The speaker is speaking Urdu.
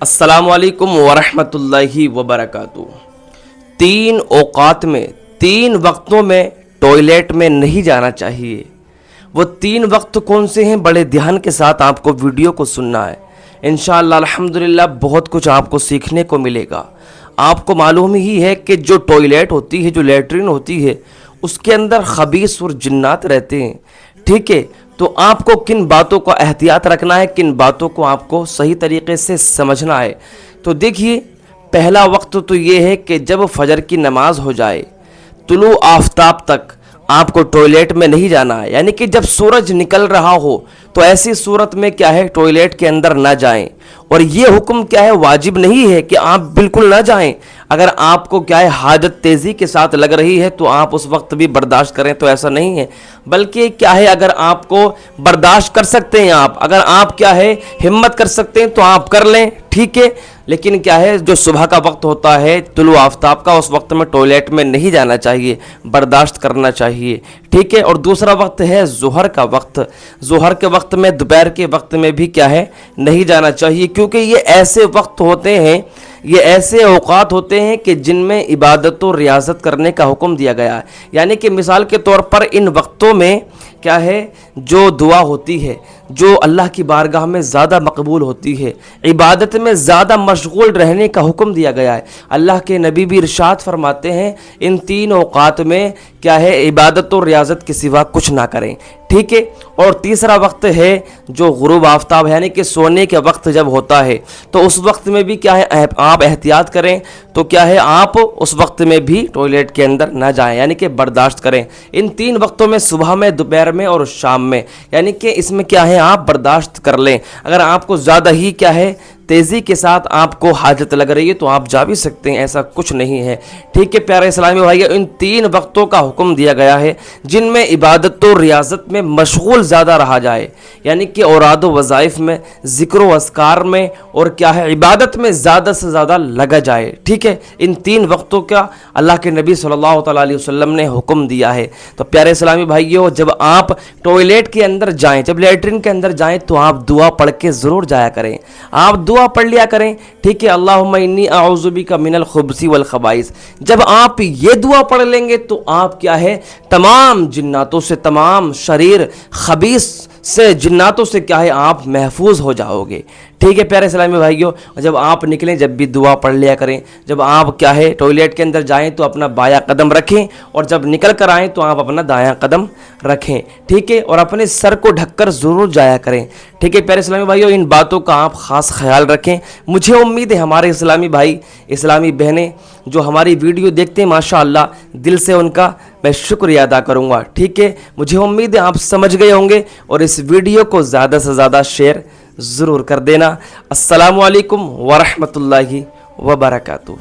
السلام علیکم ورحمۃ اللہ وبرکاتہ۔ 3 اوقات میں 3 وقتوں میں ٹوائلٹ میں نہیں جانا چاہیے۔ وہ 3 وقت کون سے ہیں؟ بڑے دھیان کے ساتھ آپ کو ویڈیو کو سننا ہے۔ انشاءاللہ الحمدللہ بہت کچھ آپ کو سیکھنے کو ملے گا۔ آپ کو معلوم ہی ہے کہ جو ٹوائلٹ ہوتی ہے، جو لیٹرین ہوتی ہے، اس کے اندر خبیث اور جنات رہتے ہیں، ٹھیک ہے؟ تو آپ کو کن باتوں کو احتیاط رکھنا ہے، کن باتوں کو آپ کو صحیح طریقے سے سمجھنا ہے۔ تو دیکھیے، پہلا وقت تو یہ ہے کہ جب فجر کی نماز ہو جائے، طلوع آفتاب تک آپ کو ٹوائلٹ میں نہیں جانا ہے، یعنی کہ جب سورج نکل رہا ہو تو ایسی صورت میں کیا ہے، ٹوائلٹ کے اندر نہ جائیں۔ اور یہ حکم کیا ہے، واجب نہیں ہے کہ آپ بالکل نہ جائیں۔ اگر آپ کو کیا ہے حاجت تیزی کے ساتھ لگ رہی ہے تو آپ اس وقت بھی برداشت کریں، تو ایسا نہیں ہے، بلکہ کیا ہے اگر آپ کو برداشت کر سکتے ہیں، اگر آپ کیا ہے ہمت کر سکتے ہیں تو آپ کر لیں، ٹھیک ہے؟ لیکن کیا ہے جو صبح کا وقت ہوتا ہے طلوع آفتاب کا، اس وقت میں ٹوائلٹ میں نہیں جانا چاہیے، برداشت کرنا چاہیے، ٹھیک ہے؟ اور دوسرا وقت ہے ظہر کا وقت۔ ظہر کے وقت میں، دوپہر کے وقت میں بھی کیا ہے نہیں جانا چاہیے، کیونکہ یہ ایسے وقت ہوتے ہیں، یہ ایسے اوقات ہوتے ہیں کہ جن میں عبادت و ریاضت کرنے کا حکم دیا گیا ہے۔ یعنی کہ مثال کے طور پر ان وقتوں میں کیا ہے جو دعا ہوتی ہے، جو اللہ کی بارگاہ میں زیادہ مقبول ہوتی ہے، عبادت میں زیادہ مشغول رہنے کا حکم دیا گیا ہے۔ اللہ کے نبی بھی ارشاد فرماتے ہیں ان 3 اوقات میں کیا ہے عبادت و ریاضت کے سوا کچھ نہ کریں، ٹھیک ہے؟ اور تیسرا وقت ہے جو غروب آفتاب، یعنی کہ سونے کے وقت جب ہوتا ہے تو اس وقت میں بھی کیا ہے آپ احتیاط کریں، تو کیا ہے آپ اس وقت میں بھی ٹوائلٹ کے اندر نہ جائیں، یعنی کہ برداشت کریں۔ ان 3 وقتوں میں، صبح میں، دوپہر میں اور شام میں، یعنی کہ اس میں کیا ہے آپ برداشت کر لیں۔ اگر آپ کو زیادہ ہی کیا ہے تیزی کے ساتھ آپ کو حاجت لگ رہی ہے تو آپ جا بھی سکتے ہیں، ایسا کچھ نہیں ہے، ٹھیک ہے پیارے اسلامی بھائی؟ ان 3 وقتوں کا حکم دیا گیا ہے جن میں عبادت و ریاضت میں مشغول زیادہ رہا جائے، یعنی کہ اوراد و وظائف میں، ذکر و اذکار میں، اور کیا ہے عبادت میں زیادہ سے زیادہ لگا جائے، ٹھیک ہے؟ ان 3 وقتوں کا اللہ کے نبی صلی اللہ تعالیٰ علیہ وسلم نے حکم دیا ہے۔ تو پیارے اسلامی بھائیوں، جب آپ ٹوائلٹ کے اندر جائیں، جب لیٹرین کے اندر جائیں تو آپ دعا پڑھ کے ضرور جایا کریں، آپ دعا پڑھ لیا کریں، ٹھیک ہے؟ اللہم انی اعوذ بک من الخبث والخبائث۔ جب آپ یہ دعا پڑھ لیں گے تو آپ کیا ہے تمام جناتوں سے، تمام شریر خبیث سے، جناتوں سے کیا ہے آپ محفوظ ہو جاؤ گے، ٹھیک ہے پیارے اسلامی بھائیوں؟ جب آپ نکلیں جب بھی دعا پڑھ لیا کریں، جب آپ کیا ہے ٹوائلٹ کے اندر جائیں تو اپنا بایاں قدم رکھیں، اور جب نکل کر آئیں تو آپ اپنا دایاں قدم رکھیں، ٹھیک ہے؟ اور اپنے سر کو ڈھک کر ضرور جایا کریں، ٹھیک ہے پیارے اسلامی بھائیوں؟ ان باتوں کا آپ خاص خیال رکھیں۔ مجھے امید ہے ہمارے اسلامی بھائی، اسلامی بہنیں جو ہماری ویڈیو دیکھتے ہیں، ماشاءاللہ دل سے ان کا میں شکریہ ادا کروں گا، ٹھیک ہے؟ مجھے امید ہے آپ سمجھ گئے ہوں گے، اور اس ویڈیو کو زیادہ سے زیادہ شیئر ضرور کر دینا۔ السلام علیکم ورحمۃ اللہ وبرکاتہ۔